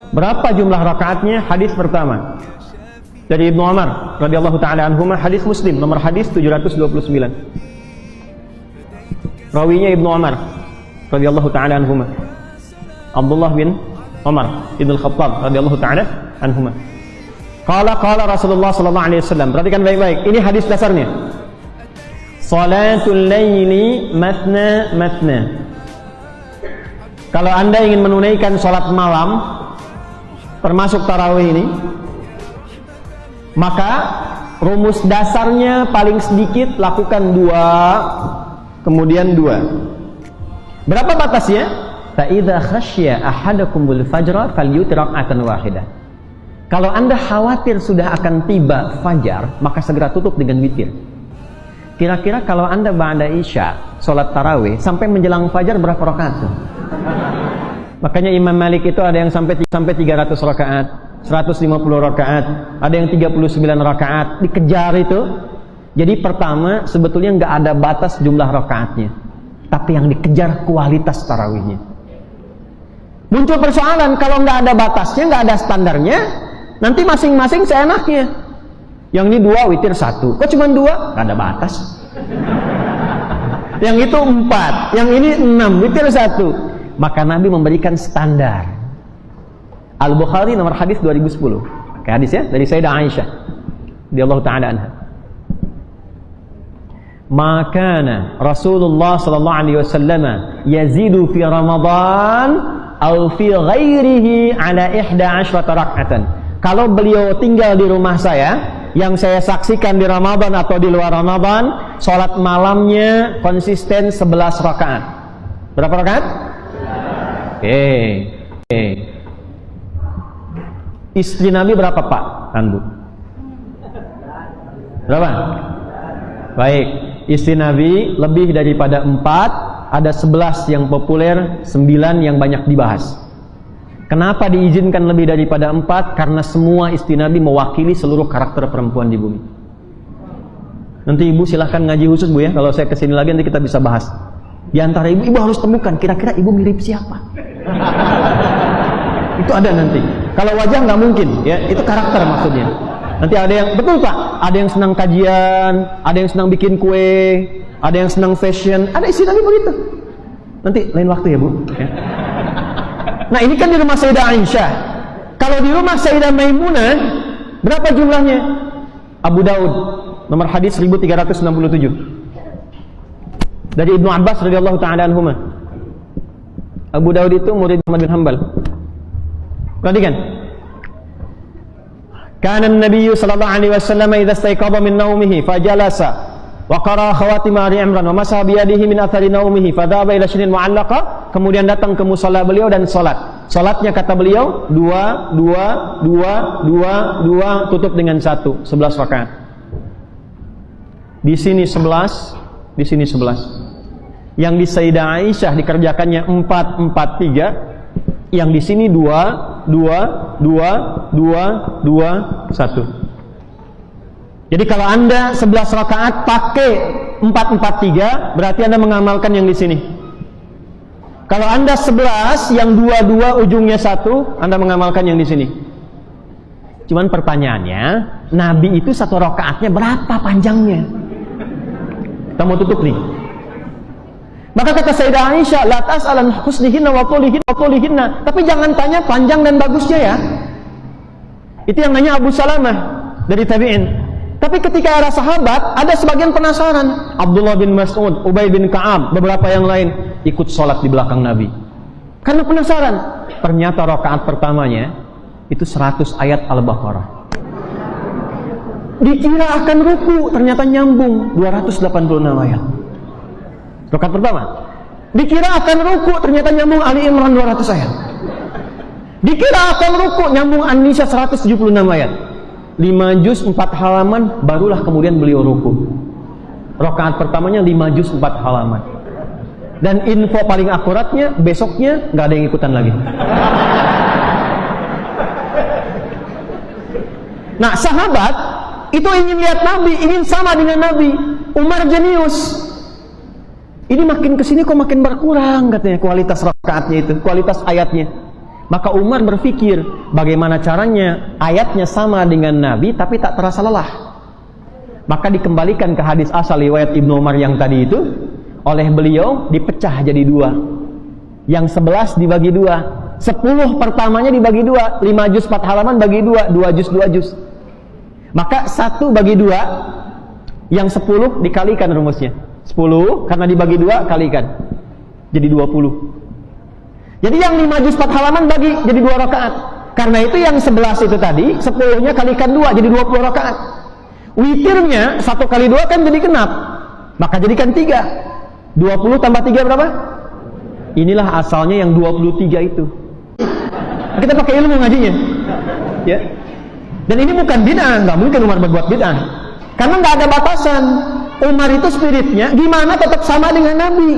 Berapa jumlah rakaatnya? Hadis pertama dari Ibnu Umar radhiyallahu taala anhuma, hadis Muslim nomor hadis 729. Rawinya Ibnu Umar radhiyallahu taala anhuma, Abdullah bin Umar ibn Khattab radhiyallahu taala anhuma. Qala Rasulullah sallallahu alaihi wasallam. Perhatikan baik-baik. Ini hadis dasarnya. Salatul laili matna matna. Kalau Anda ingin menunaikan salat malam termasuk tarawih ini, maka rumus dasarnya paling sedikit lakukan 2, kemudian 2. Berapa batasnya? Fa idza khasyya ahadakumul fajra falyutir rak'atan wahidah. Kalau Anda khawatir sudah akan tiba fajar, maka segera tutup dengan witir. Kira-kira kalau Anda ba'da isya, sholat tarawih, sampai menjelang fajar berapa rakaat tuh? Makanya Imam Malik itu ada yang sampai 300 rakaat, 150 rakaat, ada yang 39 rakaat, dikejar itu. Jadi pertama, sebetulnya nggak ada batas jumlah rakaatnya, tapi yang dikejar kualitas tarawihnya. Muncul persoalan, kalau nggak ada batasnya, nggak ada standarnya, nanti masing-masing seenaknya. Yang ini 2, witir 1. Kok cuma 2? Nggak ada batas. Yang itu 4, yang ini 6, witir 1. Maka Nabi memberikan standar. Al-Bukhari nomor hadis 2010. Oke, hadis ya dari Sayyidah Aisyah radhiyallahu taala anha. Makana Rasulullah sallallahu alaihi wasallam yazidu fi Ramadan atau fi ghairihi ala 11 rak'atan. Kalau beliau tinggal di rumah saya, yang saya saksikan di Ramadan atau di luar Ramadan, sholat malamnya konsisten 11 rakaat. Berapa rakaat? Istri Nabi berapa Pak? Tandu. Berapa? Baik, istri Nabi lebih daripada 4, ada 11 yang populer, 9 yang banyak dibahas. Kenapa diizinkan lebih daripada 4? Karena semua istri Nabi mewakili seluruh karakter perempuan di bumi. Nanti ibu silahkan ngaji khusus Bu ya, kalau saya kesini lagi nanti kita bisa bahas. Di antara ibu harus temukan kira-kira ibu mirip siapa. Itu ada nanti. Kalau wajah nggak mungkin ya, itu karakter maksudnya. Nanti ada yang, betul Pak, ada yang senang kajian, ada yang senang bikin kue, ada yang senang fashion, ada istri Nabi begitu. Nanti lain waktu ya Bu ya. Nah ini kan di rumah Sayyidah Aisyah. Kalau di rumah Sayyidah Maimunah, berapa jumlahnya? Abu Daud nomor hadis 1367 dari Ibnu Abbas radhiyallahu taala anhuma. Abu Daud itu murid Ahmad bin Hanbal. Perhatikan. Kana an-nabiy sallallahu alaihi wasallam idza istayqadha min naumihi fajalasa wa qara khawatim Ali Imran wa masaha bi yadihi min athari naumihi fadhaba ila shinin mu'allaqa. Kemudian datang ke musalla beliau dan salat. Salatnya kata beliau 2 tutup dengan 1, 11 rakaat. Di sini 11, di sini 11. Yang di Sayyidah Aisyah dikerjakannya 4, 4, 3. Yang di sini 2, 1. Jadi kalau Anda 11 rakaat pakai 4, 4, 3, berarti Anda mengamalkan yang di sini. Kalau Anda 11 yang 2, ujungnya 1, Anda mengamalkan yang di sini. Cuman pertanyaannya, Nabi itu 1 rakaatnya berapa panjangnya? Kita mau tutup nih. Maka kata Sayyidah Aisyah, la tas'alan husnihinna wa qulihinna. Tapi jangan tanya panjang dan bagusnya ya. Itu yang nanya Abu Salamah dari tabi'in. Tapi ketika ada sahabat, ada sebagian penasaran. Abdullah bin Mas'ud, Ubay bin Ka'ab, beberapa yang lain ikut sholat di belakang Nabi. Karena penasaran. Ternyata rakaat pertamanya itu 100 ayat Al-Baqarah. Dikira akan ruku, ternyata nyambung 286 ayat. Rakaat pertama. Dikira akan ruku, ternyata nyambung Ali Imran 200 ayat. Dikira akan ruku, nyambung An-Nisa 176 ayat. 5 juz 4 halaman, barulah kemudian beliau ruku. Rakaat pertamanya 5 juz 4 halaman. Dan info paling akuratnya, besoknya nggak ada yang ikutan lagi. Nah, sahabat itu ingin lihat Nabi, ingin sama dengan Nabi. Umar jenius. Ini makin kesini kok makin berkurang katanya kualitas rakaatnya itu, kualitas ayatnya. Maka Umar berpikir, bagaimana caranya ayatnya sama dengan Nabi tapi tak terasa lelah. Maka dikembalikan ke hadis asal riwayat Ibnu Umar yang tadi itu, oleh beliau dipecah jadi 2. Yang 11 dibagi 2. 10 pertamanya dibagi 2, 5 juz 4 halaman bagi 2, 2 juz 2 juz. Maka 1 bagi 2, yang 10 dikalikan rumusnya. 10 karena dibagi 2 kalikan. Jadi 20. Jadi yang 5 juz 4 halaman bagi jadi 2 rakaat. Karena itu yang 11 itu tadi 10-nya kalikan 2 jadi 20 rakaat. Witirnya 1 kali 2 kan jadi genap. Maka jadikan 3. 20 tambah 3 berapa? Inilah asalnya yang 23 itu. Kita pakai ilmu ngajinya. Ya. Dan ini bukan bid'ah, nggak mungkin Umar berbuat bid'ah. Karena nggak ada batasan. Umar itu spiritnya gimana tetap sama dengan Nabi.